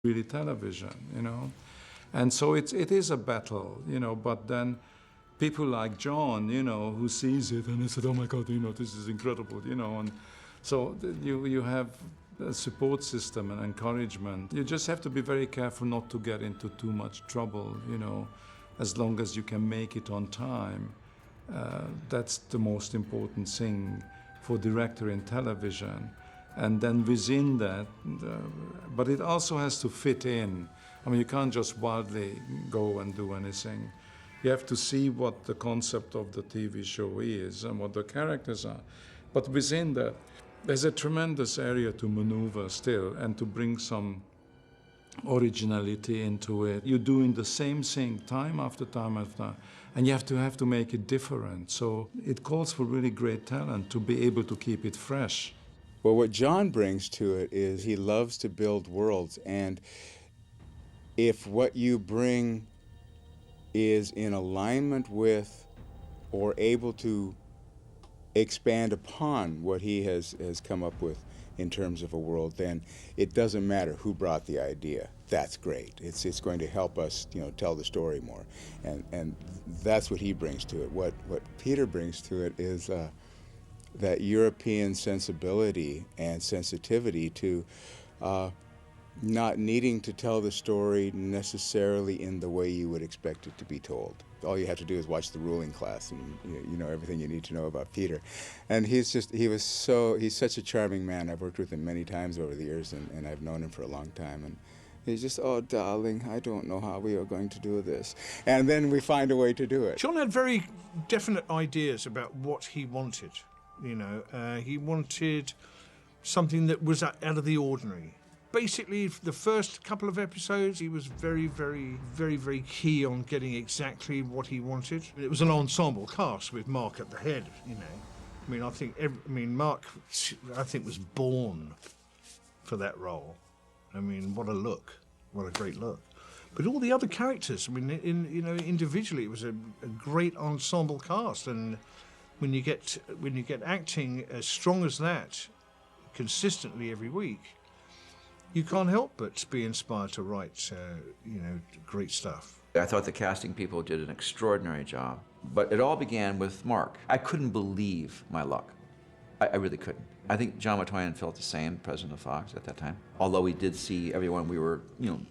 really television, And so it is a battle, but then people like John, who sees it and he said, oh my God, this is incredible, and so you have a support system and encouragement. You just have to be very careful not to get into too much trouble, as long as you can make it on time. That's the most important thing for director in television. And then within that, but it also has to fit in. I mean, you can't just wildly go and do anything. You have to see what the concept of the TV show is and what the characters are. But within that, there's a tremendous area to maneuver still and to bring some originality into it. You're doing the same thing time after time after time, and you have to make it different. So it calls for really great talent to be able to keep it fresh. Well, what John brings to it is he loves to build worlds, and if what you bring is in alignment with or able to expand upon what he has come up with in terms of a world, then it doesn't matter who brought the idea. That's great. It's going to help us, tell the story more, and that's what he brings to it. What Peter brings to it is that European sensibility and sensitivity to not needing to tell the story necessarily in the way you would expect it to be told. All you have to do is watch The Ruling Class, and you know everything you need to know about Peter. And he's such a charming man. I've worked with him many times over the years, and I've known him for a long time. And he's just, oh, darling, I don't know how we are going to do this. And then we find a way to do it. John had very definite ideas about what he wanted. He wanted something that was out of the ordinary. Basically, the first couple of episodes, he was very, very, very, very key on getting exactly what he wanted. It was an ensemble cast with Mark at the head, I mean, Mark, I think, was born for that role. I mean, what a look. What a great look. But all the other characters, individually, it was a great ensemble cast. And when you get acting as strong as that consistently every week, you can't help but be inspired to write, great stuff. I thought the casting people did an extraordinary job, but it all began with Mark. I couldn't believe my luck. I really couldn't. I think John Matoyan felt the same, president of Fox at that time. Although we did see everyone we were,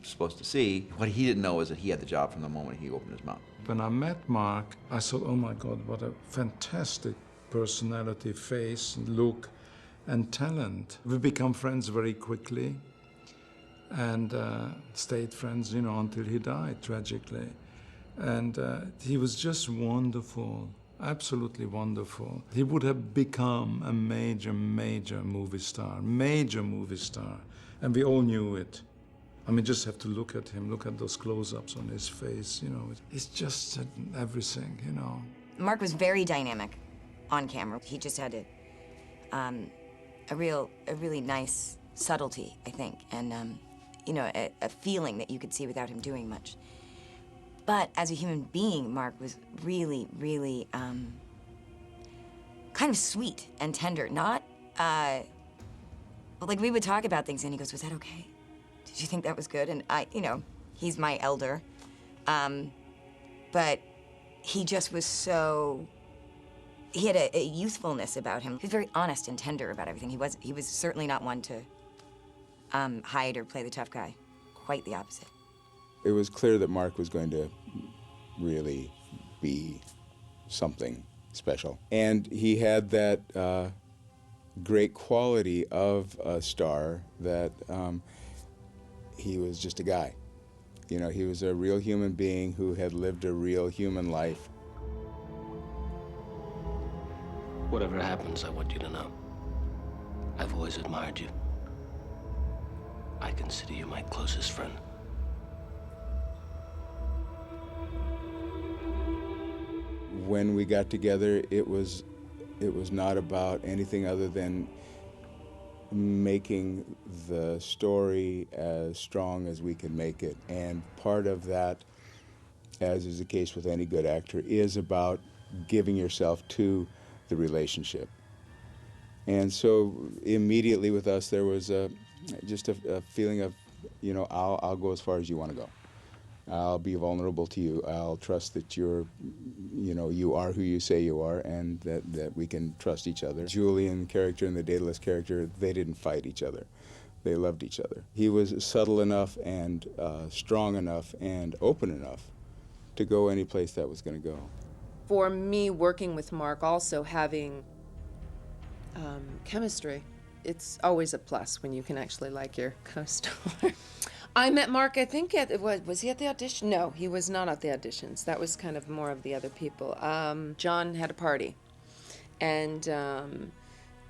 supposed to see, what he didn't know is that he had the job from the moment he opened his mouth. When I met Mark, I thought, oh my God, what a fantastic personality, face, look, and talent. We become friends very quickly and stayed friends, until he died, tragically. And he was just wonderful, absolutely wonderful. He would have become a major, major movie star, and we all knew it. I mean, just have to look at him, look at those close-ups on his face, It's just everything, Mark was very dynamic on camera. He just had a really nice subtlety, I think, and a feeling that you could see without him doing much. But as a human being, Mark was really, really kind of sweet and tender. Not, like we would talk about things and he goes, was that okay? Did you think that was good? And he's my elder. But he just was he had a youthfulness about him. He was very honest and tender about everything. He was certainly not one to hide or play the tough guy. Quite the opposite. It was clear that Mark was going to really be something special. And he had that great quality of a star that he was just a guy. He was a real human being who had lived a real human life. Whatever happens, I want you to know, I've always admired you. I consider you my closest friend. When we got together, it was not about anything other than making the story as strong as we could make it. And part of that, as is the case with any good actor, is about giving yourself to the relationship. And so immediately with us, there was just a feeling of you know, I'll go as far as you want to go. I'll be vulnerable to you. I'll trust that you're, you know, you are who you say you are, and that we can trust each other. Julian character and the Daedalus character, they didn't fight each other. They loved each other. He was subtle enough and strong enough and open enough to go any place that was going to go. For me, working with Mark, also having chemistry, it's always a plus when you can actually like your co-star. I met Mark, I think, was he at the audition? No, he was not at the auditions. That was kind of more of the other people. John had a party, and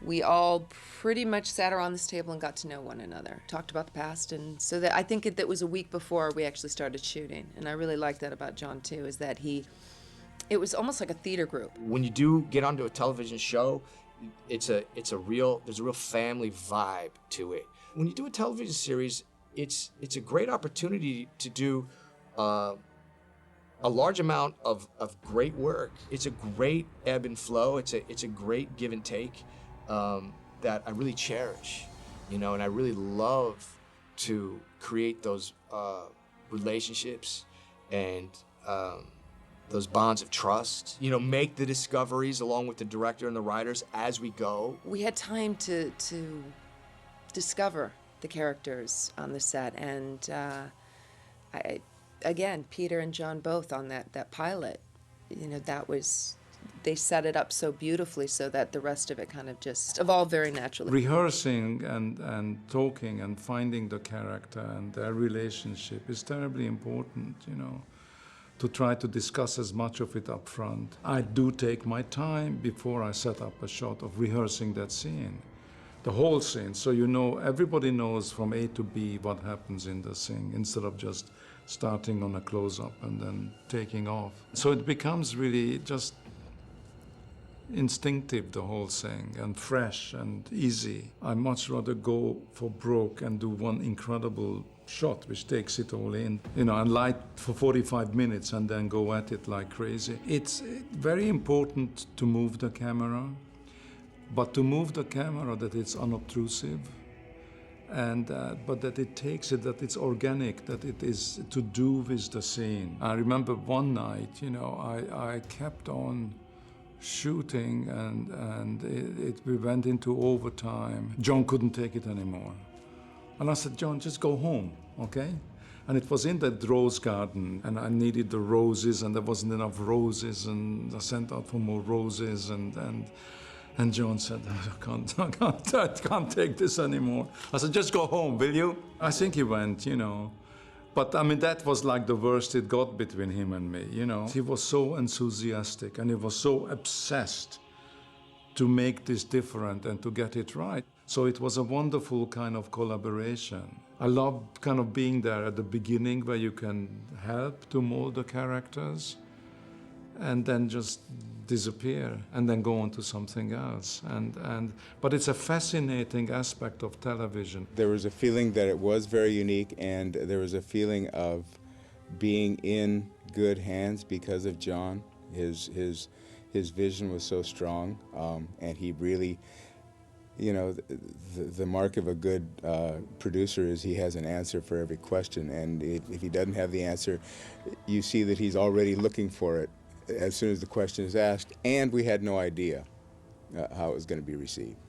we all pretty much sat around this table and got to know one another, talked about the past, and so that I think that was a week before we actually started shooting. And I really like that about John too, is that it was almost like a theater group. When you do get onto a television show, there's a real family vibe to it. When you do a television series, it's a great opportunity to do a large amount of great work. It's a great ebb and flow. It's a great give and take that I really cherish, you know, and I really love to create those relationships and those bonds of trust, you know, make the discoveries along with the director and the writers as we go. We had time to discover the characters on the set, and again, Peter and John both on that pilot, you know, they set it up so beautifully so that the rest of it kind of just evolved very naturally. Rehearsing and talking and finding the character and their relationship is terribly important, you know, to try to discuss as much of it up front. I do take my time before I set up a shot of rehearsing that scene, the whole scene, so you know, everybody knows from A to B what happens in the scene, instead of just starting on a close-up and then taking off. So it becomes really just instinctive, the whole thing, and fresh and easy. I much rather go for broke and do one incredible shot which takes it all in, you know, and light for 45 minutes and then go at it like crazy. It's very important to move the camera, but to move the camera that it's unobtrusive, and but that it takes it, that it's organic, that it is to do with the scene. I remember one night, you know, I kept on shooting, and we went into overtime. John couldn't take it anymore. And I said, John, just go home, okay? And it was in that rose garden, and I needed the roses, and there wasn't enough roses, and I sent out for more roses, and John said, I can't take this anymore. I said, just go home, will you? I think he went, you know. But I mean, that was like the worst it got between him and me, you know. He was so enthusiastic, and he was so obsessed to make this different and to get it right. So it was a wonderful kind of collaboration. I love kind of being there at the beginning where you can help to mold the characters and then just disappear and then go on to something else. But it's a fascinating aspect of television. There was a feeling that it was very unique, and there was a feeling of being in good hands because of John. His vision was so strong, and he really, you know, the mark of a good producer is he has an answer for every question, and if he doesn't have the answer, you see that he's already looking for it as soon as the question is asked, and we had no idea how it was going to be received.